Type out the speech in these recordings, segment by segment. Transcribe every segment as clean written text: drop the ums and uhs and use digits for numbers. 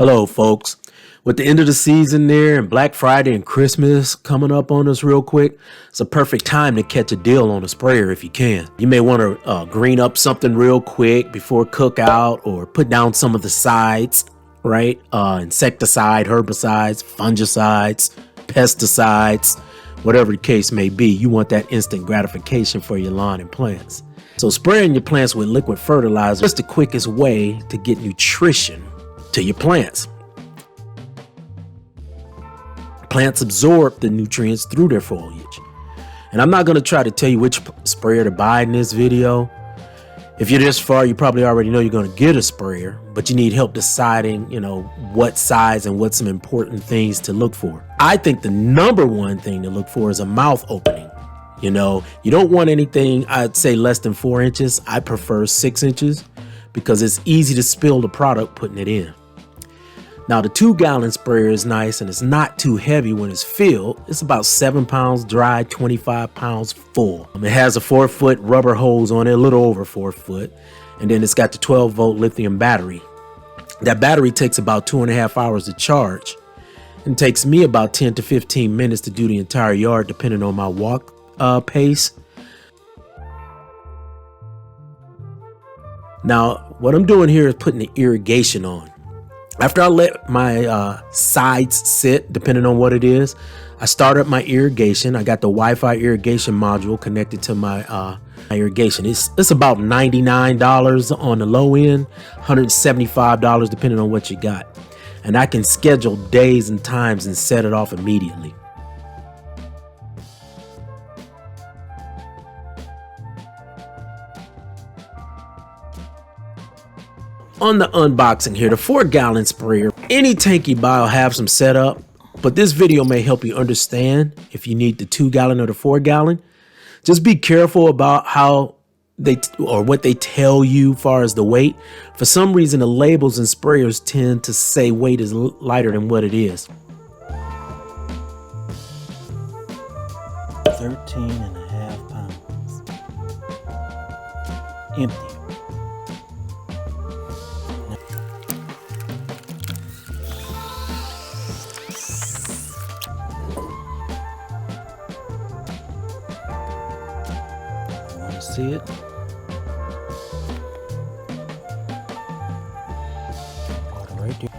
Hello, folks. With the end of the season there and Black Friday and Christmas coming up on us real quick, it's a perfect time to catch a deal on a sprayer if you can. You may want to green up something real quick before cookout or put down some of the sides, right? Insecticide, herbicides, fungicides, pesticides, whatever the case may be. You want that instant gratification for your lawn and plants. So spraying your plants with liquid fertilizer is the quickest way to get nutrition to your plants. Plants absorb the nutrients through their foliage. And I'm not going to try to tell you which sprayer to buy in this video. If you're this far, you probably already know you're going to get a sprayer, but you need help deciding, what size and what some important things to look for. I think the number one thing to look for is a mouth opening. You don't want anything, I'd say less than 4 inches. I prefer 6 inches because it's easy to spill the product putting it in. Now, the 2-gallon sprayer is nice and it's not too heavy when it's filled. It's about 7 pounds dry, 25 pounds full. It has a 4-foot rubber hose on it, a little over 4 foot. And then it's got the 12-volt lithium battery. That battery takes about 2.5 hours to charge and takes me about 10 to 15 minutes to do the entire yard, depending on my walk pace. Now, what I'm doing here is putting the irrigation on. After I let my sides sit, depending on what it is, I start up my irrigation. I got the Wi-Fi irrigation module connected to my irrigation. It's about $99 on the low end, $175 depending on what you got. And I can schedule days and times and set it off immediately. On the unboxing here, the 4-gallon sprayer, any tank you buy will have some setup, but this video may help you understand if you need the 2-gallon or the 4-gallon. Just be careful about how what they tell you as far as the weight. For some reason, the labels and sprayers tend to say weight is lighter than what it is. 13.5 pounds. Empty. See it? Right there.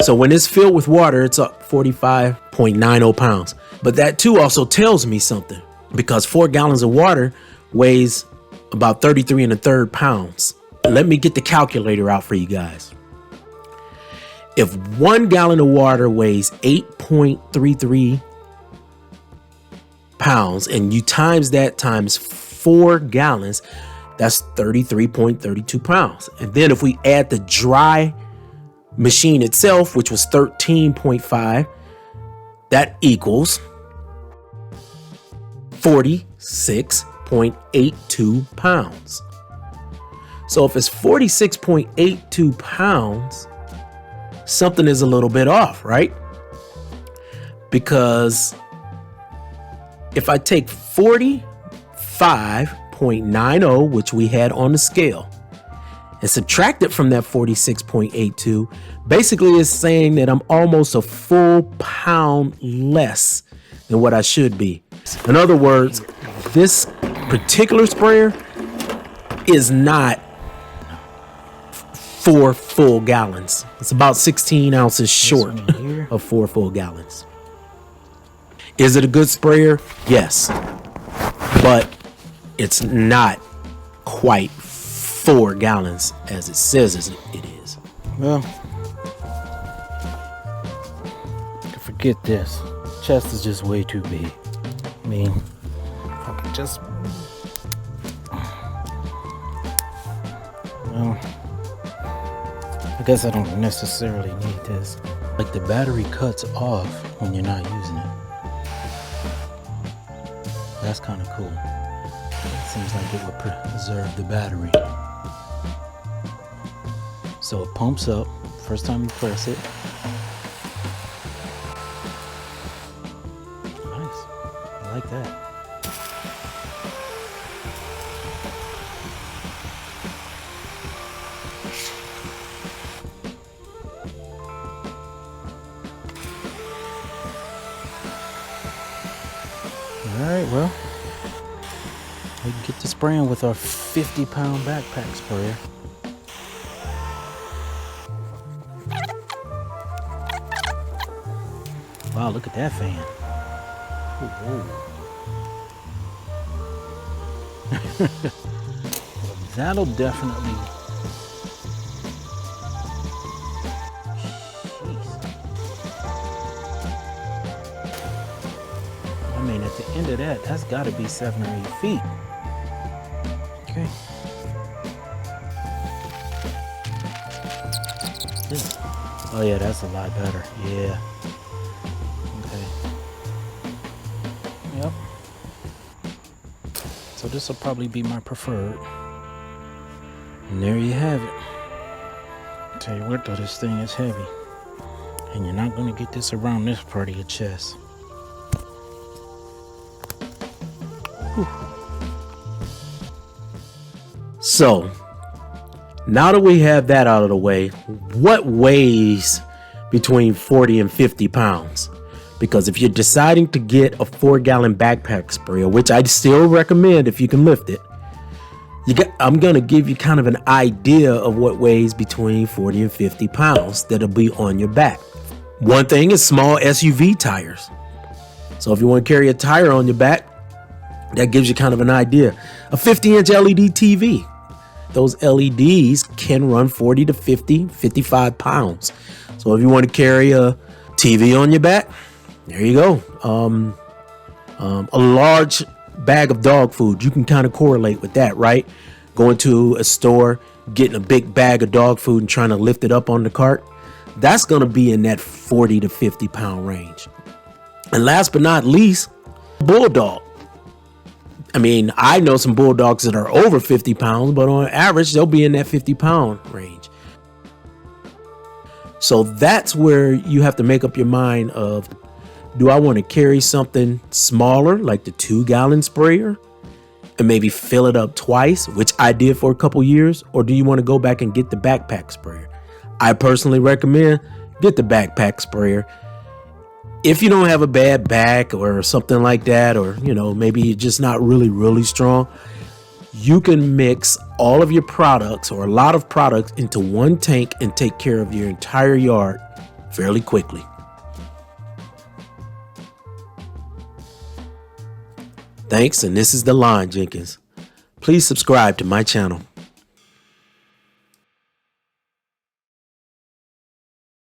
So when it's filled with water, it's up 45.90 pounds. But that too also tells me something, because 4 gallons of water weighs about 33 1/3 pounds. Let me get the calculator out for you guys. If 1 gallon of water weighs 8.33 pounds and you times that times 4 gallons, that's 33.32 pounds. And then if we add the dry machine itself, which was 13.5, that equals 46.82 pounds. So if it's 46.82 pounds, something is a little bit off, right? Because if I take 45.90, which we had on the scale, and subtract it from that 46.82, basically it's saying that I'm almost a full pound less than what I should be. In other words, this particular sprayer is not 4 full gallons. It's about 16 ounces short of 4 full gallons. Is it a good sprayer? Yes, but it's not quite 4 gallons as it says it is. Well, forget this. Chest is just way too big. I mean, if I could just, well, I guess I don't necessarily need this. Like, the battery cuts off when you're not using it. That's kind of cool. It seems like it would preserve the battery. So it pumps up first time you press it. like that. All right, well, we can get to spraying with our 50-pound backpack sprayer. Wow, look at that fan. Ooh, that'll definitely. Jeez. I mean, at the end of that, that's got to be 7 or 8 feet. Okay. Oh yeah, that's a lot better. Yeah. Okay. Yep. So this will probably be my preferred. And there you have it. Tell you what though, this thing is heavy. And you're not going to get this around this part of your chest. Whew. So now that we have that out of the way, what weighs between 40 and 50 pounds? Because if you're deciding to get a 4-gallon backpack sprayer, which I'd still recommend if you can lift it, I'm going to give you kind of an idea of what weighs between 40 and 50 pounds that'll be on your back. One thing is small SUV tires. So if you want to carry a tire on your back, that gives you kind of an idea. A 50-inch LED TV. Those LEDs can run 40 to 50, 55 pounds. So if you want to carry a TV on your back, there you go. A large bag of dog food, you can kind of correlate with that, right? Going to a store, getting a big bag of dog food and trying to lift it up on the cart. That's going to be in that 40 to 50 pound range. And last but not least, bulldog. I mean, I know some bulldogs that are over 50 pounds, but on average, they'll be in that 50 pound range. So that's where you have to make up your mind of, do I want to carry something smaller like the 2-gallon sprayer and maybe fill it up twice, which I did for a couple years, or do you want to go back and get the backpack sprayer? I personally recommend get the backpack sprayer. If you don't have a bad back or something like that, or, you know, maybe you're just not really strong, you can mix all of your products or a lot of products into one tank and take care of your entire yard fairly quickly. Thanks, and this is the Lawn Jenkins. Please subscribe to my channel.